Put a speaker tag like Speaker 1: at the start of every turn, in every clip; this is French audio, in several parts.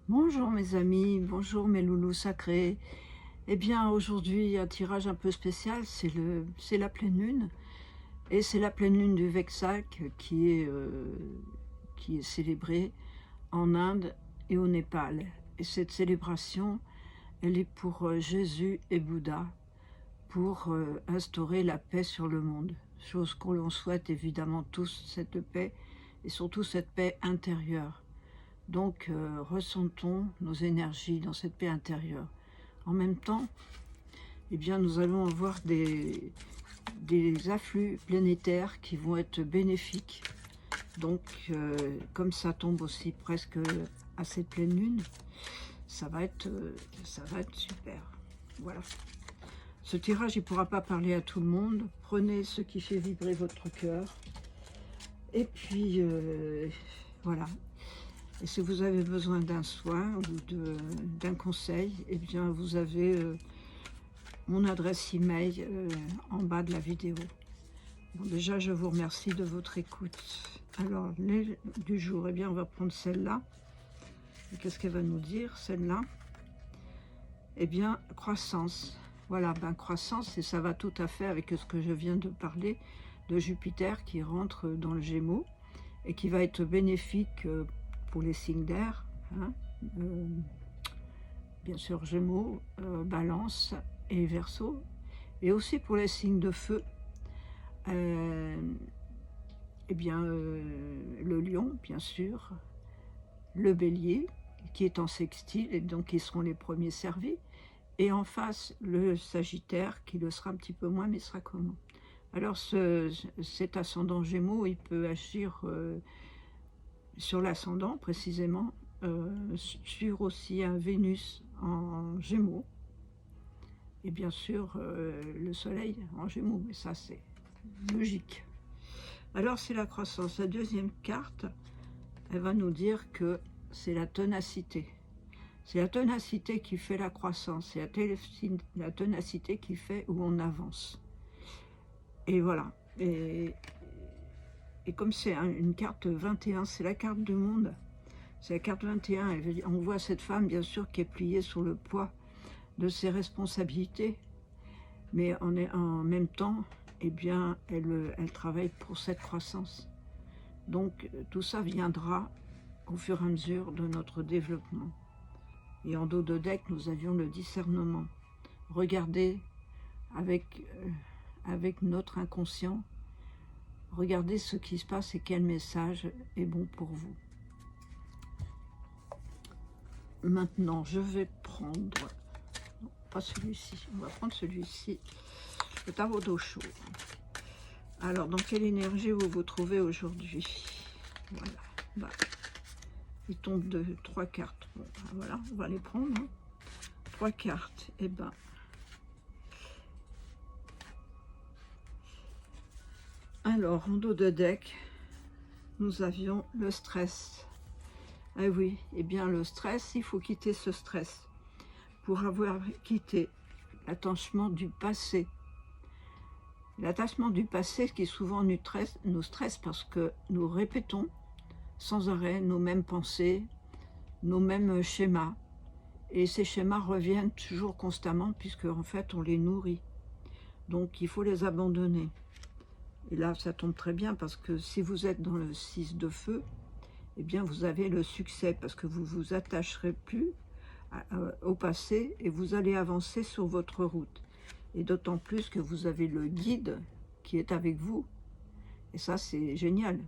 Speaker 1: Bonjour mes amis, bonjour mes loulous sacrés. Eh bien aujourd'hui un tirage un peu spécial, c'est la pleine lune et c'est la pleine lune du Vexac qui est célébrée en Inde et au Népal. Et cette célébration, elle est pour Jésus et Bouddha, pour instaurer la paix sur le monde. Chose qu'on l'on souhaite évidemment tous, cette paix et surtout cette paix intérieure. Donc, ressentons nos énergies dans cette paix intérieure. En même temps, eh bien, nous allons avoir des afflux planétaires qui vont être bénéfiques. Donc, comme ça tombe aussi presque à cette pleine lune, ça va être super. Voilà. Ce tirage, il ne pourra pas parler à tout le monde. Prenez ce qui fait vibrer votre cœur. Et puis, voilà. Et si vous avez besoin d'un soin ou d'un conseil, eh bien vous avez mon adresse email en bas de la vidéo. Bon, déjà, je vous remercie de votre écoute. Alors, les du jour, eh bien, on va prendre celle-là. Qu'est-ce qu'elle va nous dire, celle-là? Eh bien, croissance. Voilà, ben croissance, et ça va tout à fait avec ce que je viens de parler de Jupiter qui rentre dans le Gémeaux et qui va être bénéfique pour les signes d'air, hein, bien sûr Gémeaux, Balance et Verseau, et aussi pour les signes de feu, eh bien le Lion, bien sûr, le Bélier, qui est en sextile, et donc ils seront les premiers servis, et en face le Sagittaire, qui le sera un petit peu moins, mais sera comment. Alors cet ascendant Gémeaux, il peut agir sur l'ascendant précisément, sur aussi un Vénus en Gémeaux, et bien sûr le Soleil en Gémeaux, mais ça c'est logique. Alors c'est la croissance. La deuxième carte, elle va nous dire que c'est la ténacité. C'est la ténacité qui fait la croissance, c'est la ténacité qui fait où on avance. Et voilà. Et comme c'est une carte 21, c'est la carte du monde. C'est la carte 21. On voit cette femme, bien sûr, qui est pliée sous le poids de ses responsabilités. Mais en même temps, eh bien, elle travaille pour cette croissance. Donc, tout ça viendra au fur et à mesure de notre développement. Et en dos de deck, nous avions le discernement. Regardez avec notre inconscient, regardez ce qui se passe et quel message est bon pour vous. Maintenant, je vais prendre, non, pas celui-ci, on va prendre celui-ci, le tarot d'eau chaude. Alors, dans quelle énergie vous vous trouvez aujourd'hui? Voilà, bah, il tombe de 3 cartes. Bon, bah, voilà, on va les prendre. Hein. 3 cartes, et ben, alors, en dos de deck, nous avions le stress. Ah oui, et bien le stress, il faut quitter ce stress pour avoir quitté l'attachement du passé. L'attachement du passé qui souvent nous stresse parce que nous répétons sans arrêt nos mêmes pensées, nos mêmes schémas. Et ces schémas reviennent toujours constamment puisque en fait on les nourrit. Donc il faut les abandonner. Et là ça tombe très bien parce que si vous êtes dans le 6 de feu, eh bien vous avez le succès parce que vous vous attacherez plus au passé et vous allez avancer sur votre route. Et d'autant plus que vous avez le guide qui est avec vous. Et ça, c'est génial.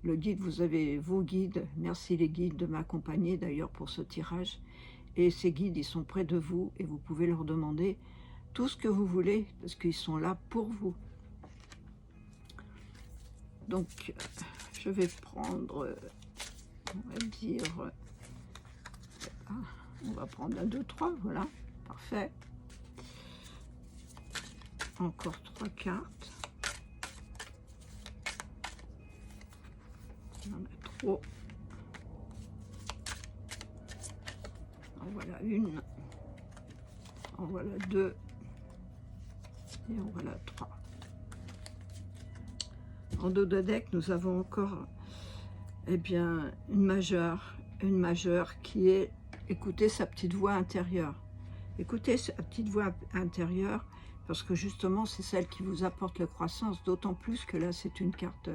Speaker 1: Le guide, vous avez vos guides. Merci les guides de m'accompagner d'ailleurs pour ce tirage. Et ces guides, ils sont près de vous et vous pouvez leur demander tout ce que vous voulez parce qu'ils sont là pour vous. Donc, je vais prendre, on va dire, on va prendre 1, 2, 3, voilà, parfait. Encore 3 cartes. Il y en a trop. En voilà une. En voilà 2. Et en voilà 3. En dos de deck, nous avons encore, eh bien, une majeure une majeure qui est écouter sa petite voix intérieure. Écoutez sa petite voix intérieure parce que justement c'est celle qui vous apporte la croissance, d'autant plus que là c'est une carte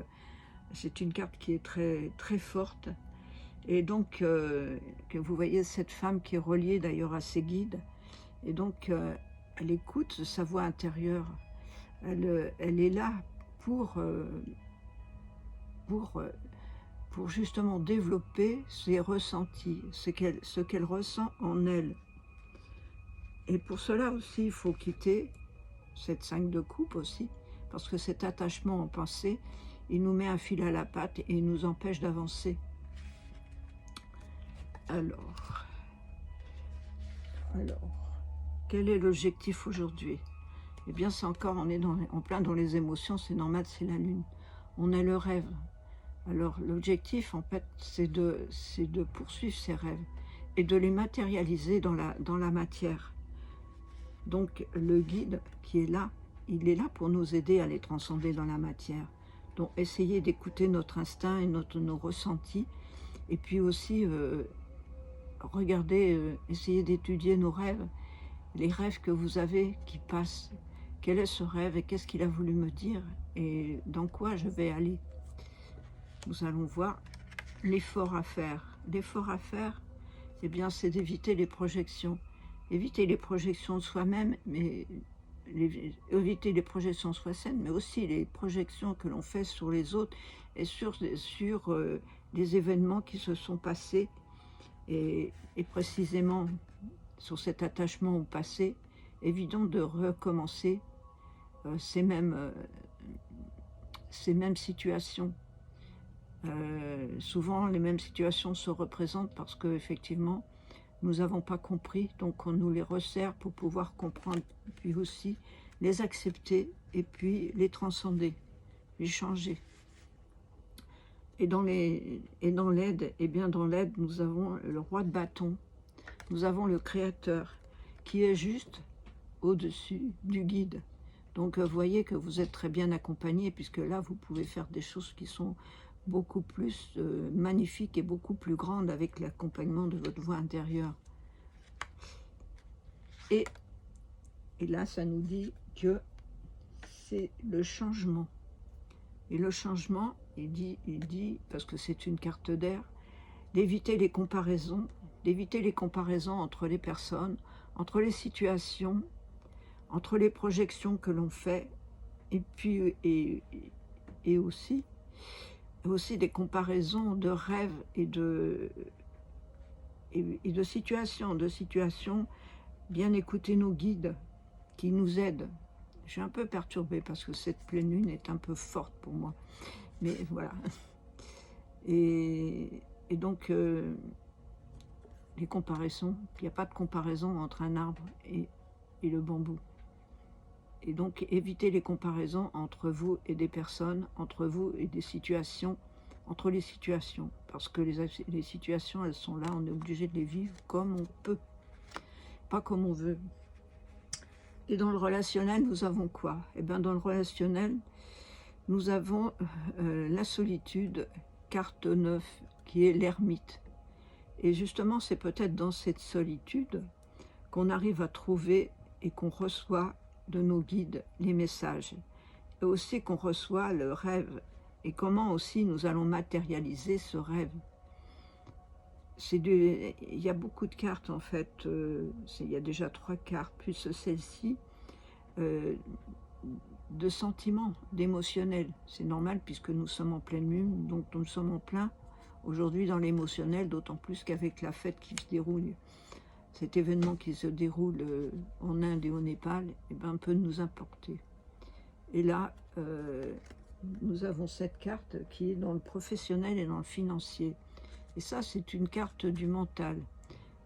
Speaker 1: qui est très, très forte. Et donc, que vous voyez cette femme qui est reliée d'ailleurs à ses guides. Et donc, elle écoute sa voix intérieure. Elle est là pour justement développer ses ressentis, ce qu'elle ressent en elle. Et pour cela aussi, il faut quitter cette 5 de coupe aussi, parce que cet attachement en pensée, il nous met un fil à la patte et il nous empêche d'avancer. Alors, quel est l'objectif aujourd'hui? Eh bien, c'est encore, on est en plein dans les émotions, c'est normal, c'est la lune. On a le rêve. Alors, l'objectif, en fait, c'est de poursuivre ces rêves et de les matérialiser dans la matière. Donc, le guide qui est là, il est là pour nous aider à les transcender dans la matière. Donc, essayez d'écouter notre instinct et nos ressentis. Et puis aussi, regardez, essayez d'étudier nos rêves, les rêves que vous avez qui passent. Quel est ce rêve et qu'est-ce qu'il a voulu me dire et dans quoi je vais aller? Nous allons voir l'effort à faire. L'effort à faire, eh bien, c'est d'éviter les projections. Éviter les projections de soi-même, mais éviter les projections de soi-même, mais aussi les projections que l'on fait sur les autres et sur des événements qui se sont passés et précisément sur cet attachement au passé, évident de recommencer ces mêmes situations. Souvent, les mêmes situations se représentent parce qu'effectivement, nous n'avons pas compris, donc on nous les resserre pour pouvoir comprendre, puis aussi les accepter et puis les transcender, les changer. Et dans l'aide, eh bien dans l'aide, nous avons le roi de bâton, nous avons le créateur qui est juste au-dessus du guide. Donc vous voyez que vous êtes très bien accompagné puisque là vous pouvez faire des choses qui sont beaucoup plus magnifiques et beaucoup plus grandes avec l'accompagnement de votre voix intérieure. Et là ça nous dit que c'est le changement. Et le changement, il dit parce que c'est une carte d'air, d'éviter les comparaisons entre les personnes, entre les situations, entre les projections que l'on fait, et puis et aussi des comparaisons de rêves et de situations, bien écouter nos guides qui nous aident. Je suis un peu perturbée parce que cette pleine lune est un peu forte pour moi, mais voilà. Et donc les comparaisons, il n'y a pas de comparaison entre un arbre et le bambou. Et donc évitez les comparaisons entre vous et des personnes, entre vous et des situations, entre les situations, parce que les situations, elles sont là, on est obligé de les vivre comme on peut, pas comme on veut. Et dans le relationnel, nous avons quoi? Eh bien, dans le relationnel, nous avons la solitude, carte 9, qui est l'ermite. Et justement, c'est peut-être dans cette solitude qu'on arrive à trouver et qu'on reçoit de nos guides les messages. Et aussi qu'on reçoit le rêve. Et comment aussi nous allons matérialiser ce rêve. Il y a beaucoup de cartes en fait, il y a déjà 3 cartes, plus celle-ci, de sentiments, d'émotionnel. C'est normal puisque nous sommes en pleine lune, donc nous sommes en plein aujourd'hui dans l'émotionnel, d'autant plus qu'avec la fête qui se déroule, cet événement qui se déroule en Inde et au Népal, eh ben, peut nous importer. Et là, nous avons cette carte qui est dans le professionnel et dans le financier. Et ça, c'est une carte du mental.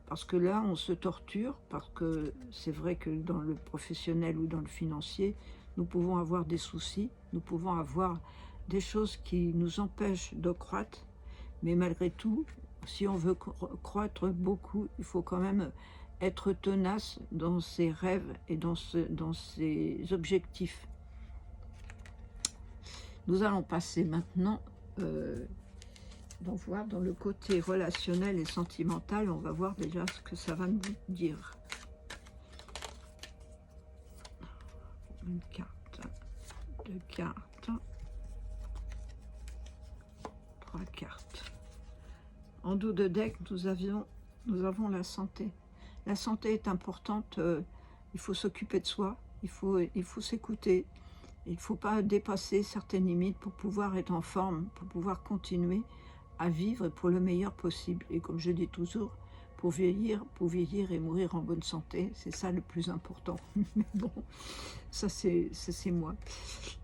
Speaker 1: Parce que là, on se torture, parce que c'est vrai que dans le professionnel ou dans le financier, nous pouvons avoir des soucis, nous pouvons avoir des choses qui nous empêchent de croître, mais malgré tout, si on veut croître beaucoup, il faut quand même être tenace dans ses rêves et dans ses objectifs. Nous allons passer maintenant d'en voir dans le côté relationnel et sentimental. On va voir déjà ce que ça va nous dire. Une carte, deux cartes, trois cartes. En dos de deck, nous avons la santé. La santé est importante, il faut s'occuper de soi, il faut s'écouter. Il ne faut pas dépasser certaines limites pour pouvoir être en forme, pour pouvoir continuer à vivre pour le meilleur possible. Et comme je dis toujours, pour vieillir et mourir en bonne santé, c'est ça le plus important. Mais bon, ça c'est moi.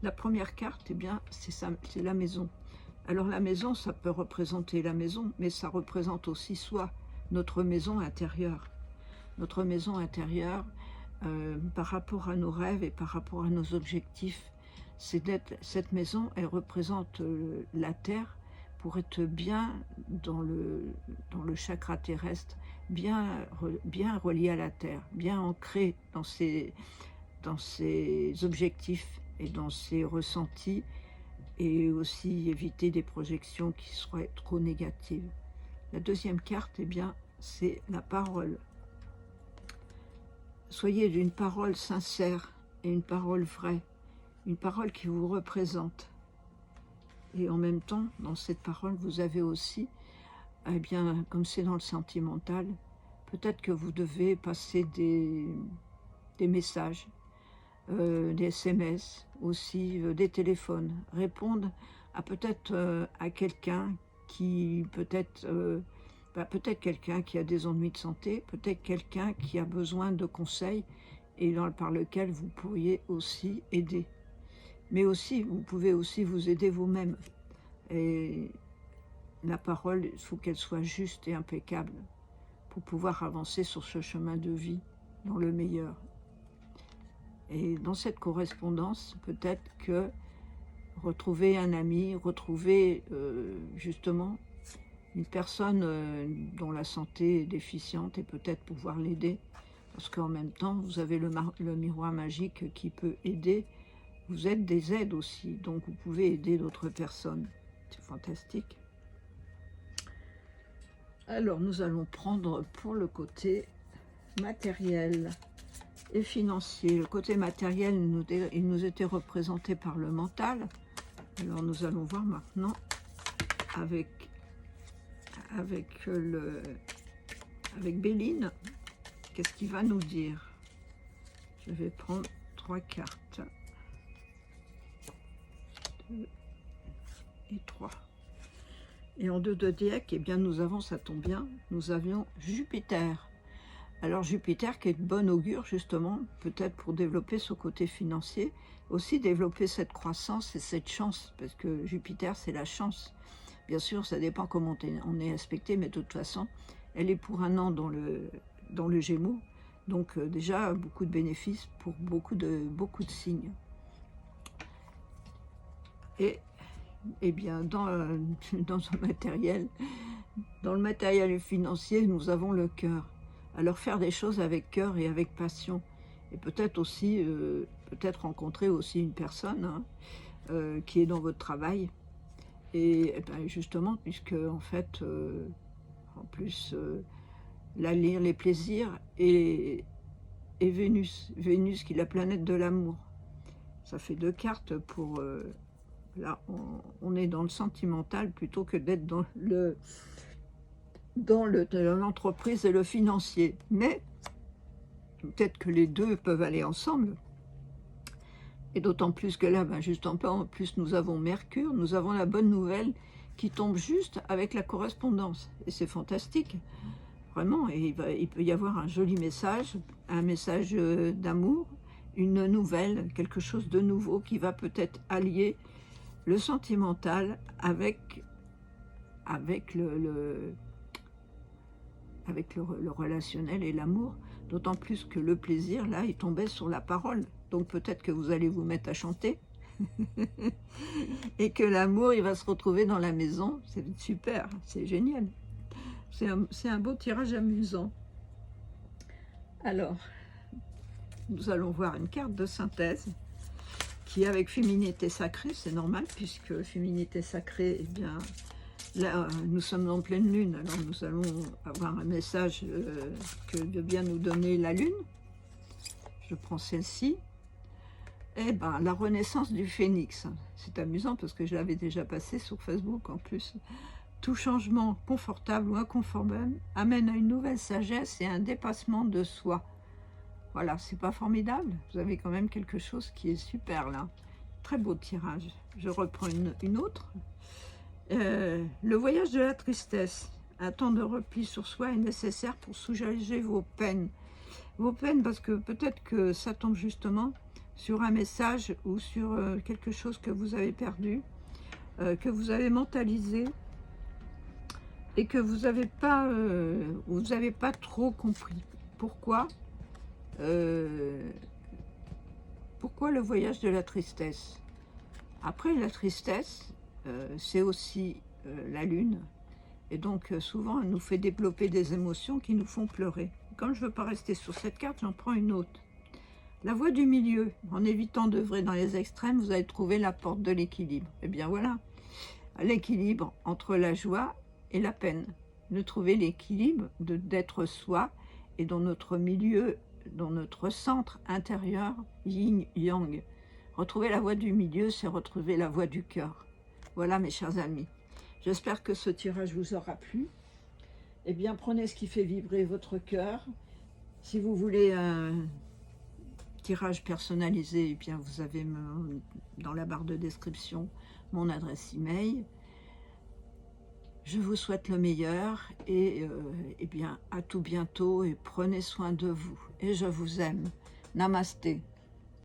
Speaker 1: La première carte, eh bien, c'est la maison. Alors la maison, ça peut représenter la maison, mais ça représente aussi soit notre maison intérieure. Notre maison intérieure, par rapport à nos rêves et par rapport à nos objectifs, cette maison, elle représente la terre pour être bien dans le chakra terrestre, bien relié à la terre, bien ancré dans ses objectifs et dans ses ressentis, et aussi éviter des projections qui seraient trop négatives. La deuxième carte, eh bien, c'est la parole. Soyez d'une parole sincère et une parole vraie, une parole qui vous représente. Et en même temps, dans cette parole, vous avez aussi, eh bien, comme c'est dans le sentimental, peut-être que vous devez passer des messages, des SMS, aussi des téléphones, répondre à peut-être à quelqu'un qui peut-être quelqu'un qui a des ennuis de santé, peut-être quelqu'un qui a besoin de conseils et par lequel vous pourriez aussi aider. Mais aussi, vous pouvez aussi vous aider vous-même. Et la parole, il faut qu'elle soit juste et impeccable pour pouvoir avancer sur ce chemin de vie dans le meilleur. Et dans cette correspondance, peut-être que retrouver un ami, retrouver justement une personne dont la santé est déficiente et peut-être pouvoir l'aider. Parce qu'en même temps, vous avez le miroir magique qui peut aider. Vous êtes des aides aussi, donc vous pouvez aider d'autres personnes. C'est fantastique. Alors, nous allons prendre pour le côté matériel et financier. Le côté matériel, il nous était représenté par le mental. Alors, nous allons voir maintenant avec Béline, qu'est-ce qu'il va nous dire. Je vais prendre 3 cartes. 2 et 3. Et en 2 de deck, eh bien, nous avons, ça tombe bien, nous avions Jupiter. Alors Jupiter qui est de bon augure justement, peut-être pour développer ce côté financier, aussi développer cette croissance et cette chance, parce que Jupiter c'est la chance. Bien sûr, ça dépend comment on est aspecté, mais de toute façon, elle est pour un an dans le Gémeaux. Donc déjà, beaucoup de bénéfices pour beaucoup de signes. Et bien, dans le matériel financier, nous avons le cœur. Alors faire des choses avec cœur et avec passion. Et peut-être aussi, rencontrer aussi une personne qui est dans votre travail. Et ben justement, puisque en fait, en plus, les plaisirs et Vénus qui est la planète de l'amour. Ça fait 2 cartes pour... là, on est dans le sentimental plutôt que d'être dans l'entreprise et le financier. Mais peut-être que les deux peuvent aller ensemble. Et d'autant plus que là, ben juste en plus, nous avons Mercure, nous avons la bonne nouvelle qui tombe juste avec la correspondance. Et c'est fantastique, vraiment. Et il peut y avoir un joli message, un message d'amour, une nouvelle, quelque chose de nouveau qui va peut-être allier le sentimental avec le relationnel et l'amour. D'autant plus que le plaisir, là, il tombait sur la parole. Donc peut-être que vous allez vous mettre à chanter. Et que l'amour, il va se retrouver dans la maison. C'est super, c'est génial. C'est un beau tirage amusant. Alors, nous allons voir une carte de synthèse qui, avec féminité sacrée, c'est normal, puisque féminité sacrée, eh bien, Là, nous sommes en pleine lune, alors nous allons avoir un message que veut bien nous donner la lune. Je prends celle-ci. Eh ben, la renaissance du phénix. C'est amusant parce que je l'avais déjà passé sur Facebook en plus. Tout changement, confortable ou inconfortable, amène à une nouvelle sagesse et à un dépassement de soi. Voilà, c'est pas formidable? Vous avez quand même quelque chose qui est super là. Très beau tirage. Je reprends une autre. Le voyage de la tristesse. Un temps de repli sur soi est nécessaire pour soulager vos peines. Vos peines, parce que peut-être que ça tombe justement sur un message ou sur quelque chose que vous avez perdu, que vous avez mentalisé et que vous n'avez pas trop compris. Pourquoi pourquoi le voyage de la tristesse? Après, la tristesse, c'est aussi la lune. Et donc, souvent, elle nous fait développer des émotions qui nous font pleurer. Comme je ne veux pas rester sur cette carte, j'en prends une autre. La voie du milieu. En évitant d'œuvrer dans les extrêmes, vous allez trouver la porte de l'équilibre. Eh bien voilà, l'équilibre entre la joie et la peine. De trouver l'équilibre d'être soi et dans notre milieu, dans notre centre intérieur, yin-yang. Retrouver la voie du milieu, c'est retrouver la voie du cœur. Voilà mes chers amis. J'espère que ce tirage vous aura plu. Eh bien, prenez ce qui fait vibrer votre cœur. Si vous voulez un tirage personnalisé, eh bien, vous avez dans la barre de description mon adresse email. Je vous souhaite le meilleur et eh bien, à tout bientôt et prenez soin de vous. Et je vous aime. Namasté.